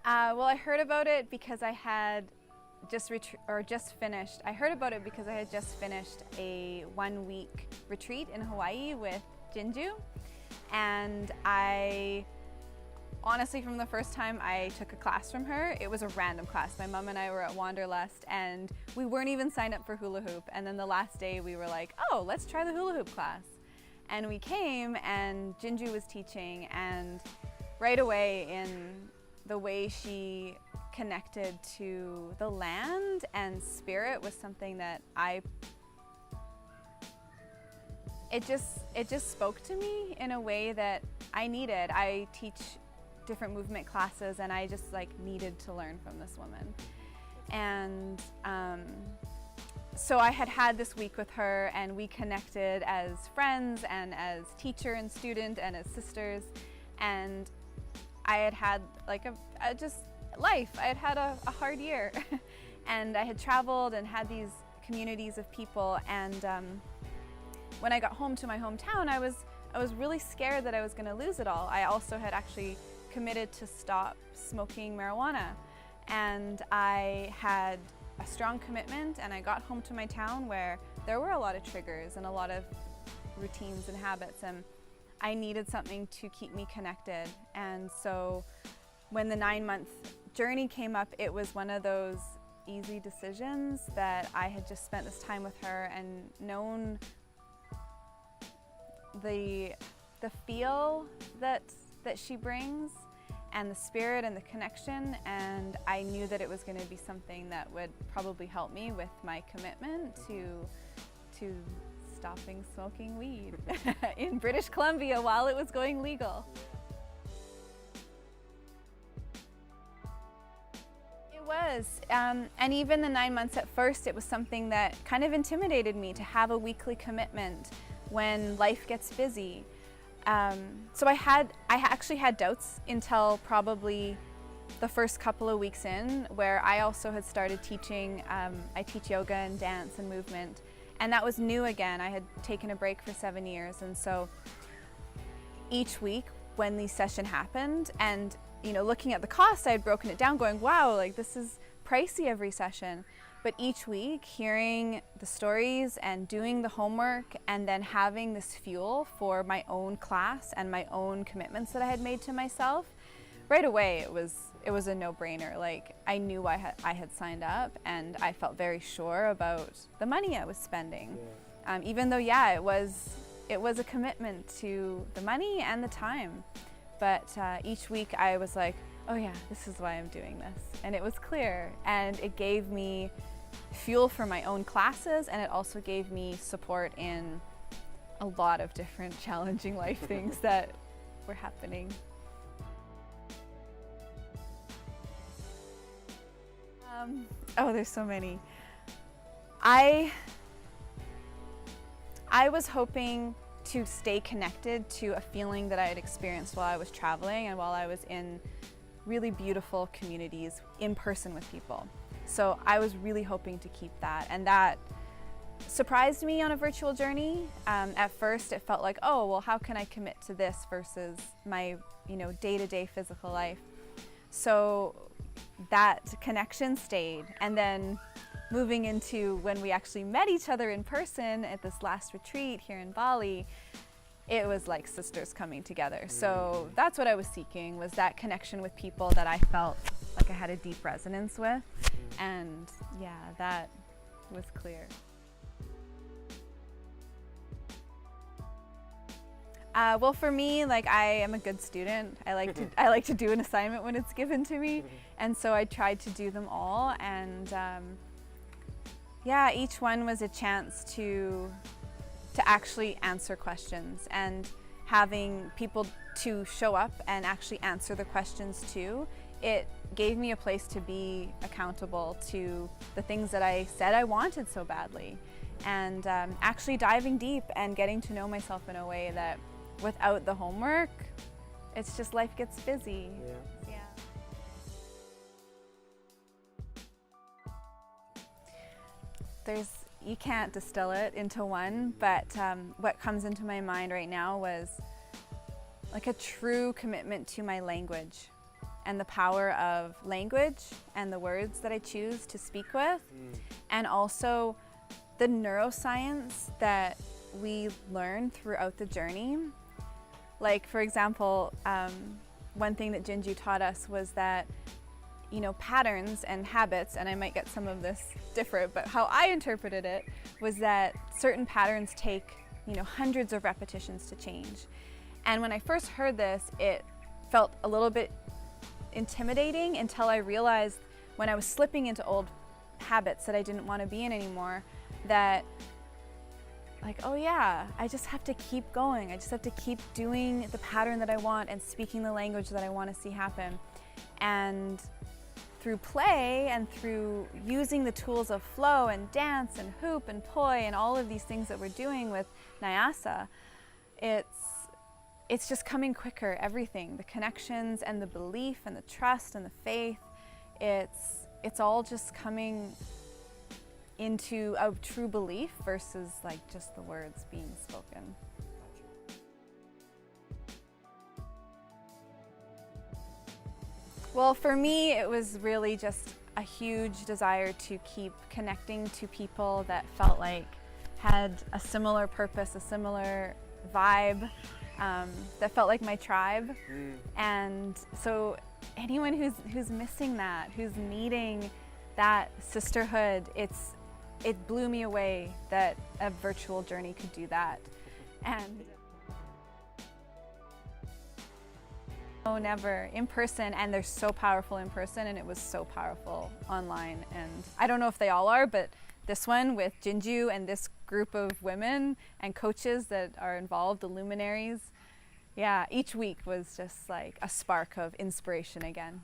Well, I heard about it because I had just finished. I heard about it because I had just finished a 1-week retreat in Hawaii with Jinju, and I honestly, from the first time I took a class from her, it was a random class. My mom and I were at Wanderlust and we weren't even signed up for hula hoop, and then the last day we were like, oh, let's try the hula hoop class. And we came and Jinju was teaching, and right away in the way she connected to the land and spirit was something that it just spoke to me in a way that I needed. I teach different movement classes and I just needed to learn from this woman. And so I had this week with her and we connected as friends and as teacher and student and as sisters, and I had just life. I had a hard year and I had traveled and had these communities of people, and when I got home to my hometown I was really scared that I was going to lose it all. I also had actually committed to stop smoking marijuana, and I had a strong commitment, and I got home to my town where there were a lot of triggers and a lot of routines and habits, and I needed something to keep me connected. And so when the 9-month journey came up, it was one of those easy decisions that I had just spent this time with her and known the feel that she brings and the spirit and the connection, and I knew that it was going to be something that would probably help me with my commitment to stopping smoking weed in British Columbia while it was going legal. It was, and even the 9 months at first, it was something that kind of intimidated me to have a weekly commitment when life gets busy. So I actually had doubts until probably the first couple of weeks in, where I also had started teaching. I teach yoga and dance and movement, and that was new again. I had taken a break for 7 years, and so each week when the session happened, and looking at the cost, I had broken it down going, wow, this is pricey every session. But each week, hearing the stories and doing the homework and then having this fuel for my own class and my own commitments that I had made to myself, right away it was a no-brainer. I knew I had signed up, and I felt very sure about the money I was spending. Yeah. Even though, yeah, it was a commitment to the money and the time. But each week I was like, oh yeah, this is why I'm doing this. And it was clear, and it gave me fuel for my own classes, and it also gave me support in a lot of different challenging life things that were happening. Oh, there's so many. I was hoping to stay connected to a feeling that I had experienced while I was traveling and while I was in really beautiful communities in person with people. So I was really hoping to keep that, and that surprised me on a virtual journey. At first it felt like, oh, well, how can I commit to this versus my day-to-day physical life? So that connection stayed, and then moving into when we actually met each other in person at this last retreat here in Bali, it was like sisters coming together. So that's what I was seeking, was that connection with people that I felt like I had a deep resonance with. And yeah, that was clear. Well, for me, I am a good student. I like to do an assignment when it's given to me, and so I tried to do them all. And yeah, each one was a chance to actually answer questions, and having people to show up and actually answer the questions too. It gave me a place to be accountable to the things that I said I wanted so badly, and actually diving deep and getting to know myself in a way that without the homework, it's just life gets busy. Yeah. You can't distill it into one, but what comes into my mind right now was a true commitment to my language and the power of language and the words that I choose to speak with, and also the neuroscience that we learn throughout the journey. Like, for example, one thing that Jinju taught us was that, you know, patterns and habits, and I might get some of this different, but how I interpreted it was that certain patterns take, you know, hundreds of repetitions to change. And when I first heard this, it felt a little bit intimidating until I realized when I was slipping into old habits that I didn't want to be in anymore, that like, oh yeah, I just have to keep going. I just have to keep doing the pattern that I want and speaking the language that I want to see happen. And through play and through using the tools of flow and dance and hoop and poi and all of these things that we're doing with NaiAsa, it's just coming quicker, everything. The connections and the belief and the trust and the faith, it's all just coming into a true belief versus like just the words being spoken. Well, for me, it was really just a huge desire to keep connecting to people that felt like had a similar purpose, a similar vibe, that felt like my tribe. And so anyone who's missing that, who's needing that sisterhood, it blew me away that a virtual journey could do that. And oh, never in person, and they're so powerful in person, and it was so powerful online. And I don't know if they all are, but this one with Jinju and this group of women and coaches that are involved, the luminaries, yeah, each week was just like a spark of inspiration again.